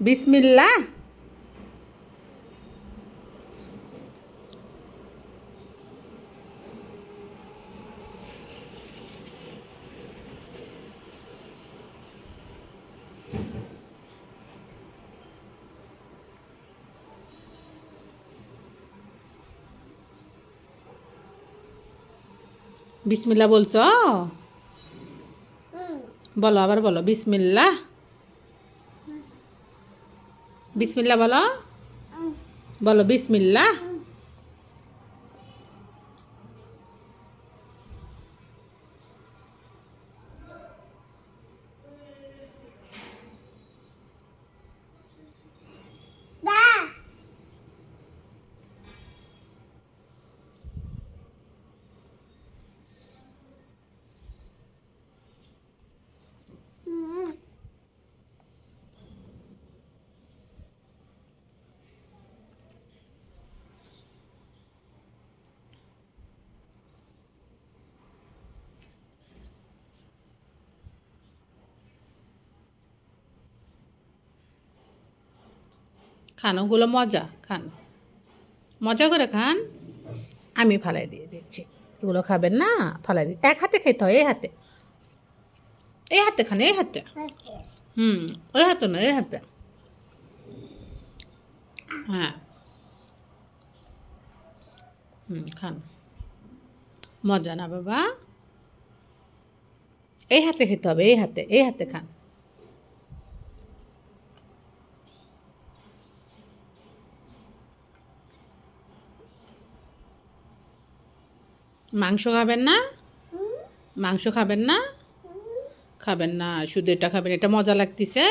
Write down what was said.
বিসমিল্লাহ। বিসমিল্লাহ বলছো? বলো, আবার বলো বিসমিল্লাহ। বিসমিল্লাহ বলো, বলো বিসমিল্লাহ। খান, ওগুলো মজা, খান, মজা করে খান। আমি ফালাই দিয়ে দিচ্ছি। এগুলো খাবেন না, ফালাই দিই। এক হাতে খেতে হয়, এই হাতে, এই হাতে খান, এই হাতে। ওই হাতে না, এই হাতে। হ্যাঁ, খান। মজা না বাবা? এই হাতে খেতে হবে, এই হাতে, এই হাতে খান। মাংস খাবেন না? মাংস খাবেন না? খাবেন না, শুধু এটা খাবেন? এটা মজা লাগতেছে?